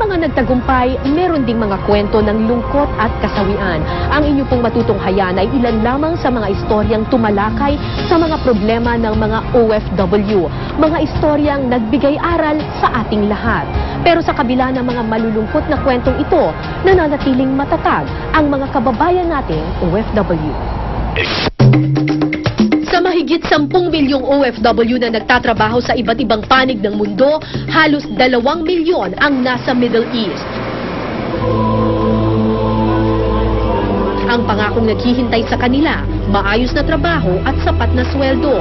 mga nagtagumpay, meron ding mga kwento ng lungkot at kasawian. Ang inyo pong matutunghayan ay ilan lamang sa mga istoryang tumalakay sa mga problema ng mga OFW. Mga istoryang nagbigay aral sa ating lahat. Pero sa kabila ng mga malulungkot na kwentong ito, nananatiling matatag ang mga kababayan nating OFW. Sa mahigit 10 milyong OFW na nagtatrabaho sa iba't ibang panig ng mundo, halos 2 milyon ang nasa Middle East. Ang pangakong naghihintay sa kanila, maayos na trabaho at sapat na sweldo.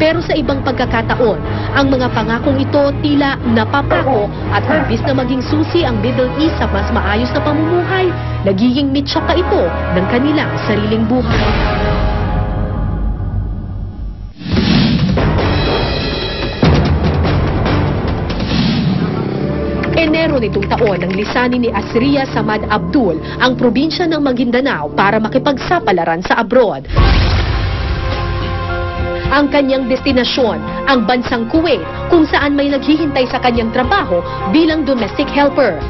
Pero sa ibang pagkakataon, ang mga pangakong ito tila napapako at imbis na maging susi ang Middle East sa mas maayos na pamumuhay, nagiging mitsa pa ito ng kanilang sariling buhay. Enero nitong taon nang lisanin ni Asria Samad Abdul ang probinsya ng Maguindanao para makipagsapalaran sa abroad. Ang kanyang destinasyon, ang bansang Kuwait, kung saan may naghihintay sa kanyang trabaho bilang domestic helper.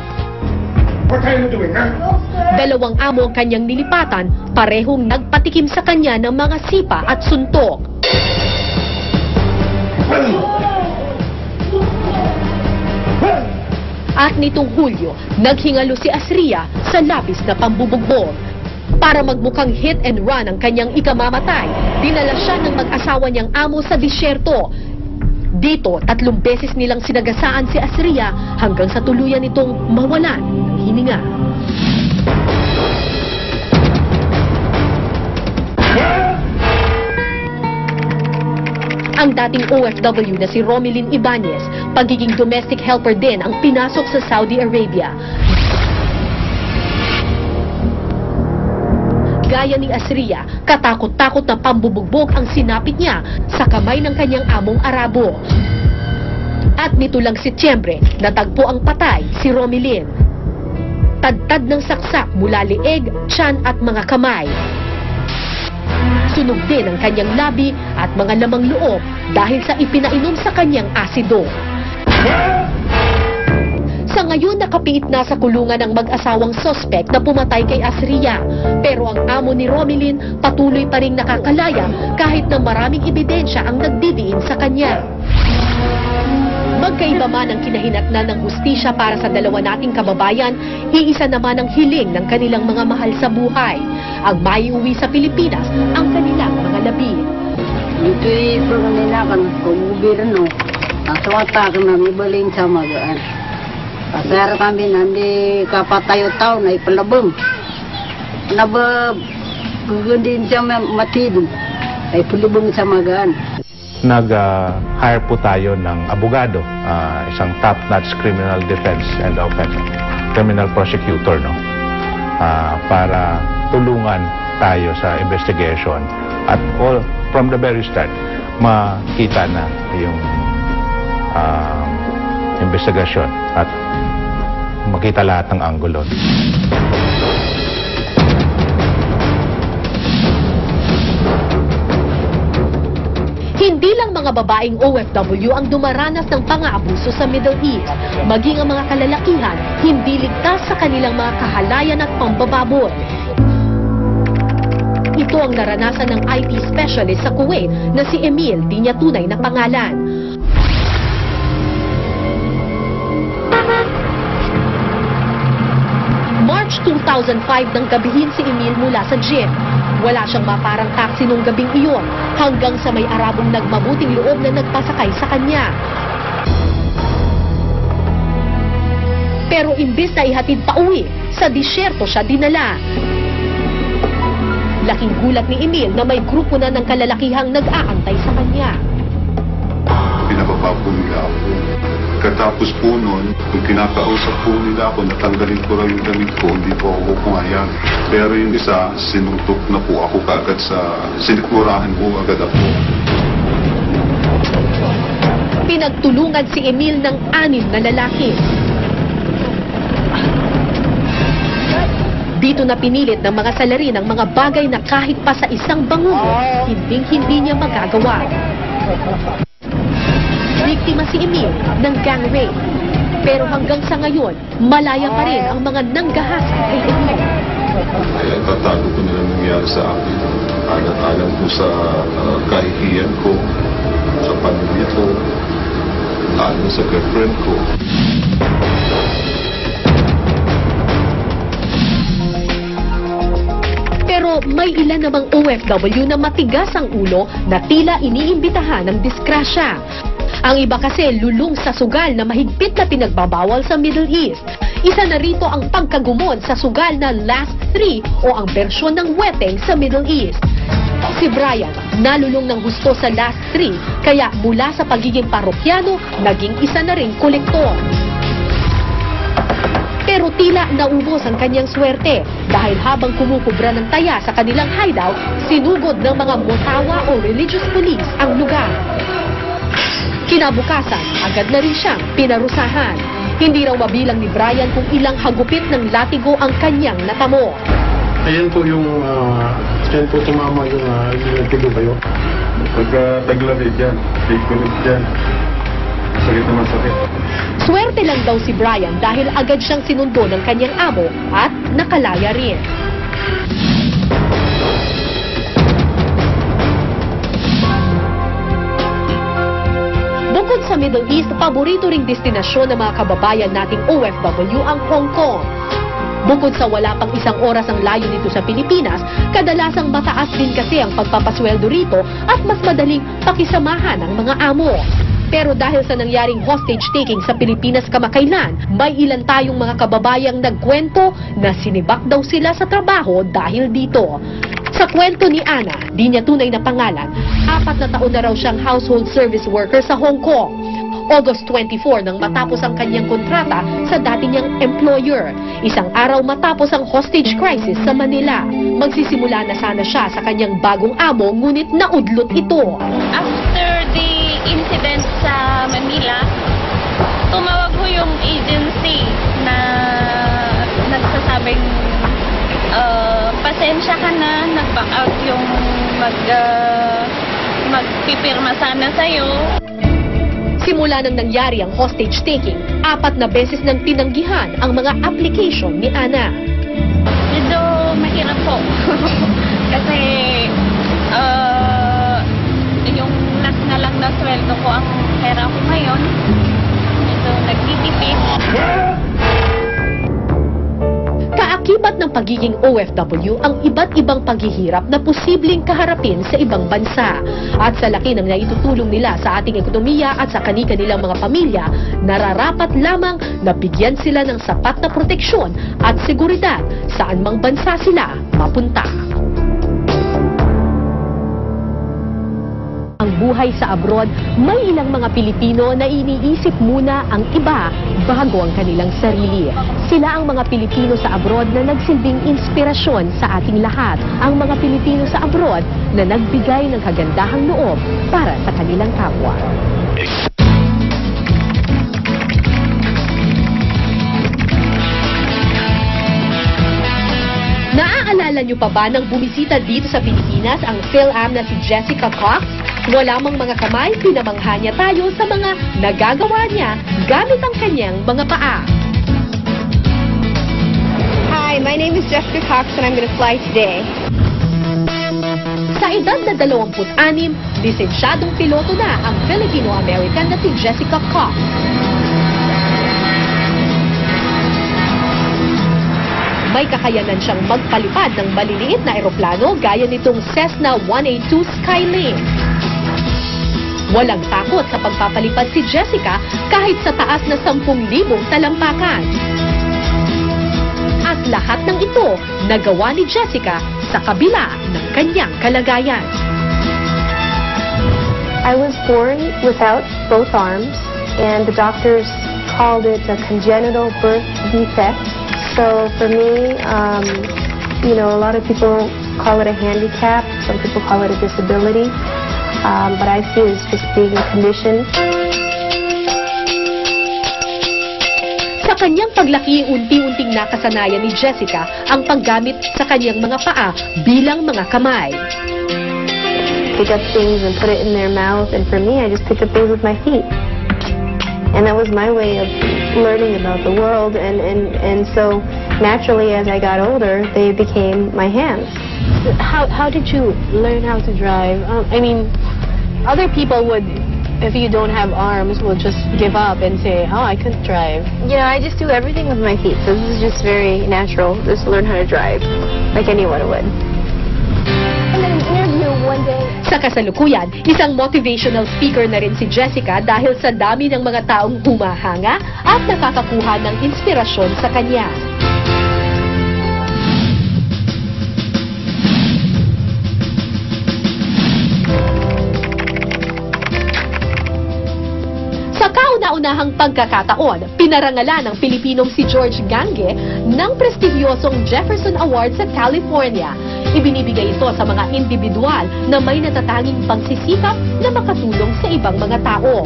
What are you doing, huh? 2 amo ang kanyang nilipatan, parehong nagpatikim sa kanya ng mga sipa at suntok. At nitong Hulyo, naghingalo si Asria sa labis na pambubugbog. Para magmukhang hit and run ang kanyang ikamamatay, dinala siya ng mag-asawa niyang amo sa disyerto. Dito, 3 beses nilang sinagasaan si Asria hanggang sa tuluyan nitong mawalan ng hininga. Ang dating OFW na si Romilin Ibanez, pagiging domestic helper din ang pinasok sa Saudi Arabia. Gaya ni Asria, katakot-takot na pambubugbog ang sinapit niya sa kamay ng kanyang among Arabo. At nito lang Setyembre, natagpo ang patay si Romilin. Tadtad ng saksak mula leeg, tiyan at mga kamay. Sunog din ang kanyang labi at mga lamang loob dahil sa ipinainom sa kanyang asido. Sa ngayon, nakapiit na sa kulungan ng mag-asawang sospek na pumatay kay Asria. Pero ang amo ni Romilin patuloy pa ring nakakalaya kahit na maraming ebidensya ang nagdidiin sa kanya. Magkaiba man ang kinahinatnan ng hustisya para sa 2 nating kababayan, iisa naman ang hiling ng kanilang mga mahal sa buhay. Ang maiuwi sa Pilipinas ang kanilang mga labi. Ito'y pagkanilakan, kumubiran no. Ang suwata ka nang ibaling sa magaan. Pasara kami nandi kapatayo tao na ipalabang. Naba gugundin siya matid. Ay pulubong sa magaan. Nag-hire po tayo ng abogado, isang top-notch criminal defense and offense, criminal prosecutor, no? Para tulungan tayo sa investigation at all from the very start makita na yung investigasyon at makita lahat ng anggulo. Hindi lang mga babaeng OFW ang dumaranas ng pang-aabuso sa Middle East. Maging ang mga kalalakihan, hindi ligtas sa kanilang mga kahalayan at pambababot. Ito ang naranasan ng IT specialist sa Kuwait na si Emil, di niya tunay na pangalan. March 2005 nang gabihin si Emil mula sa gym. Wala siyang maparang taxi nung gabing iyon hanggang sa may Arabong nagmabuting loob na nagpasakay sa kanya. Pero imbis na ihatid pa uwi, sa disyerto siya dinala. Laking gulat ni Emil na may grupo na ng kalalakihang nag-aantay sa kanya. Pinababa po nila ako. Katapos po nun, kung kinakausap po nila ako, natanggalin ko lang yung damit ko, hindi po ako pumayag. Pero yung isa, sinuntok na po ako kaagad sa sinikmurahan po agad ako. Pinagtulungan si Emil ng 6 na lalaki. Dito na pinilit ng mga salarin ang mga bagay na kahit pa sa isang bangungot, hinding-hindi niya magagawa. biktima si Emil ng gang rape. Pero hanggang sa ngayon, malaya pa rin ang mga nanggahasa kay Emil. Kaya tatago ko na lang nangyari sa akin. Alang-alang ko sa kahihiyan ko, sa pamilya ko, alang sa girlfriend ko. Pero may ilan namang OFW na matigas ang ulo na tila iniimbitahan ng disgrasya. Ang iba kasi lulong sa sugal na mahigpit na pinagbabawal sa Middle East. Isa na rito ang pagkagumon sa sugal na Last 3 o ang bersyon ng weteng sa Middle East. Si Brian, nalulong ng husto sa Last 3, kaya mula sa pagiging parokyano, naging isa na rin kolektor. Pero tila naubos ang kanyang swerte dahil habang kumukubra ng taya sa kanilang hideout, sinugod ng mga motawa o religious police ang lugar. Kinabukasan, agad na rin siyang pinarusahan. Hindi raw mabilang ni Brian kung ilang hagupit ng latigo ang kanyang natamo. Ayan po yung, yan po tumama yung latigo kayo. Pagka taglamig dyan, tigulog dyan. Sakit naman sakit. Swerte lang daw si Brian dahil agad siyang sinundo ng kanyang amo at nakalaya rin. Bukod sa Middle East, paborito ring destinasyon ng mga kababayan nating OFW ang Hong Kong. Bukod sa wala pang isang oras ang layo nito sa Pilipinas, kadalasang mataas din kasi ang pagpapasweldo rito at mas madaling pakisamahan ng mga amo. Pero dahil sa nangyaring hostage taking sa Pilipinas kamakailan, may ilan tayong mga kababayang nagkwento na sinibak daw sila sa trabaho dahil dito. Sa kwento ni Ana, di niya tunay na pangalan, 4 na taon na raw siyang household service worker sa Hong Kong. August 24 nang matapos ang kanyang kontrata sa dati niyang employer. Isang araw matapos ang hostage crisis sa Manila. Magsisimula na sana siya sa kanyang bagong amo, ngunit naudlot ito. After the incident sa Manila, tumawag ko yung agency na nagsasabing pasensya ka na, nag-back out yung magpipirma sana sa'yo. Simula nang nangyari ang hostage taking, 4 na beses nang tinanggihan ang mga application ni Ana. Medyo mahirap po. Kasi yung last na lang na sweldo ko ang pera ko ngayon. Medyo nagtitipid. Kaakibat ng pagiging OFW ang iba't ibang paghihirap na posibleng kaharapin sa ibang bansa. At sa laki ng naitutulong nila sa ating ekonomiya at sa kani-kanilang mga pamilya, nararapat lamang na bigyan sila ng sapat na proteksyon at seguridad saan mang bansa sila mapunta. Ang buhay sa abroad, may ilang mga Pilipino na iniisip muna ang iba bago ang kanilang sarili. Sila ang mga Pilipino sa abroad na nagsilbing inspirasyon sa ating lahat. Ang mga Pilipino sa abroad na nagbigay ng kagandahang loob para sa kanilang kapwa. Naaalala niyo pa ba nang bumisita dito sa Pilipinas ang PhilAm na si Jessica Cox? Wala mang mga kamay, pinamangha niya tayo sa mga nagagawa niya gamit ang kanyang mga paa. Hi, my name is Jessica Cox and I'm going to fly today. Sa edad na 26, lisensyadong piloto na ang Filipino-American na si Jessica Cox. May kakayanan siyang magpalipad ng maliliit na eroplano gaya nitong Cessna 182 Skylane. Walang takot sa pagpapalipad si Jessica kahit sa taas na 10,000 talampakan. At lahat ng ito nagawa ni Jessica sa kabila ng kanyang kalagayan. I was born without both arms and the doctors called it a congenital birth defect. So for me, a lot of people call it a handicap, some people call it a disability, but I see it as just being a condition. Sa kanyang paglaki, unti-unting nakasanayan ni Jessica ang paggamit sa kanyang mga paa bilang mga kamay. Pick up things and put it in their mouth, and for me, I just picked up things with my feet. And that was my way of learning about the world. And so naturally, as I got older, they became my hands. How did you learn how to drive? I mean, other people would, if you don't have arms, will just give up and say, oh, I couldn't drive. You know, I just do everything with my feet. So this is just very natural, just learn how to drive like anyone would. Sa kasalukuyan, isang motivational speaker na rin si Jessica dahil sa dami ng mga taong humahanga at nakakakuha ng inspirasyon sa kanya. Sa kauna-unahang pagkakataon, pinarangalan ng Pilipinong si George Gange ng prestigyosong Jefferson Award sa California. Ibinibigay ito sa mga individual na may natatanging pagsisikap na makatulong sa ibang mga tao.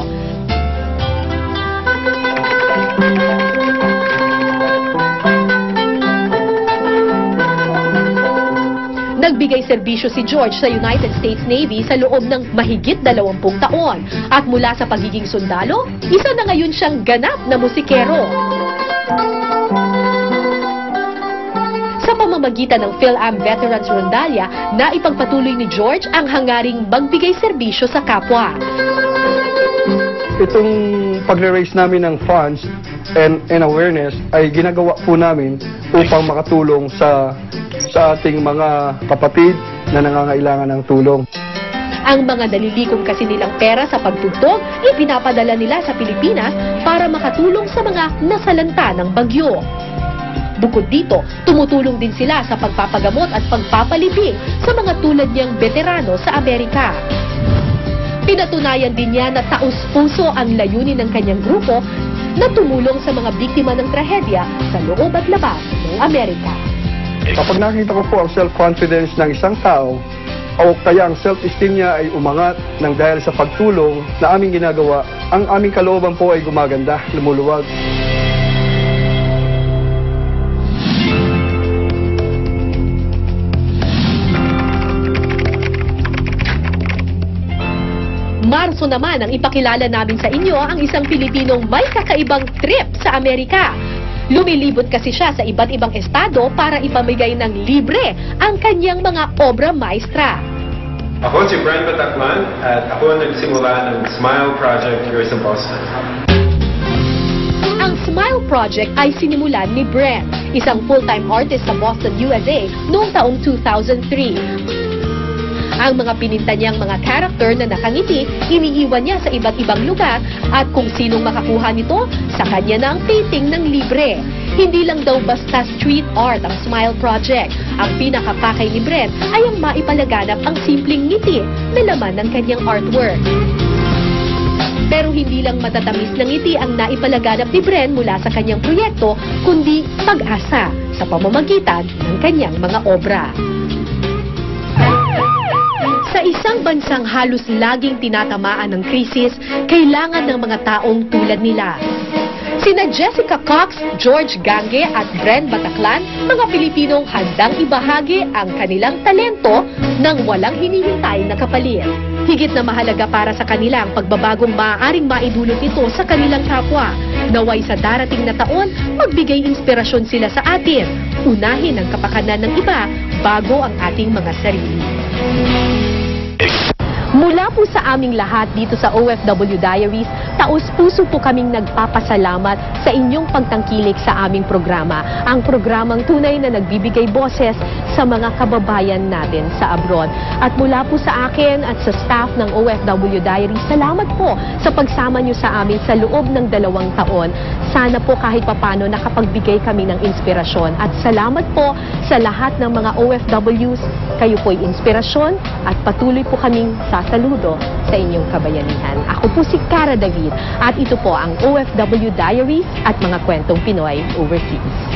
Nagbigay serbisyo si George sa United States Navy sa loob ng mahigit 20 taon. At mula sa pagiging sundalo, isa na ngayon siyang ganap na musikero. Sa pamamagitan ng PhilAm Veterans Rondalia, naipagpatuloy ni George ang hangaring magbigay serbisyo sa kapwa. Itong pagre-raise namin ng funds and awareness ay ginagawa po namin upang makatulong sa ating mga kapatid na nangangailangan ng tulong. Ang mga nalilikom kasi nilang pera sa pagtugtog, ipinapadala nila sa Pilipinas para makatulong sa mga nasalanta ng bagyo. Bukod dito, tumutulong din sila sa pagpapagamot at pagpapalibing sa mga tulad niyang veterano sa Amerika. Pinatunayan din niya na taus-puso ang layunin ng kanyang grupo na tumulong sa mga biktima ng trahedya sa loob at labas ng Amerika. Kapag nakita ko po ang self-confidence ng isang tao, o kaya ang self-esteem niya ay umangat ng dahil sa pagtulong na aming ginagawa, ang aming kalooban po ay gumaganda, lumuluwag. Marso naman ang ipakilala namin sa inyo ang isang Pilipinong may kakaibang trip sa Amerika. Lumilibot kasi siya sa iba't ibang estado para ipamigay ng libre ang kanyang mga obra maestra. Ako si Brent Bataclan at ako ang nagsimula ng Smile Project here sa Boston. Ang Smile Project ay sinimulan ni Brent, isang full-time artist sa Boston, USA noong taong 2003. Ang mga pininta niyang mga character na nakangiti, iniiwan niya sa iba't ibang lugar at kung sinong makakuha nito, sa kanya na ang painting ng libre. Hindi lang daw basta street art ang Smile Project. Ang pinakapakay ni Brent ay ang maipalaganap ang simpleng ngiti na laman ng kanyang artwork. Pero hindi lang matatamis na ngiti ang naipalaganap ni Brent mula sa kanyang proyekto, kundi pag-asa sa pamamagitan ng kanyang mga obra. Sa isang bansang halos laging tinatamaan ng krisis, kailangan ng mga taong tulad nila. Sina Jessica Cox, George Gange at Brent Bataclan, mga Pilipinong handang ibahagi ang kanilang talento nang walang hinihintay na kapalit. Higit na mahalaga para sa kanila ang pagbabagong maaaring maidulot ito sa kanilang kapwa. Naway sa darating na taon, magbigay inspirasyon sila sa atin. Unahin ang kapakanan ng iba bago ang ating mga sarili. Mula po sa aming lahat dito sa OFW Diaries, taus-puso po kaming nagpapasalamat sa inyong pagtangkilik sa aming programa. Ang programang tunay na nagbibigay boses sa mga kababayan natin sa abroad. At mula po sa akin at sa staff ng OFW Diaries, salamat po sa pagsama nyo sa amin sa loob ng 2 taon. Sana po kahit papano nakapagbigay kami ng inspirasyon. At salamat po sa lahat ng mga OFWs. Kayo po'y inspirasyon at patuloy po kaming sasaludo sa inyong kabayanihan. Ako po si Cara David at ito po ang OFW Diaries at mga kwentong Pinoy overseas.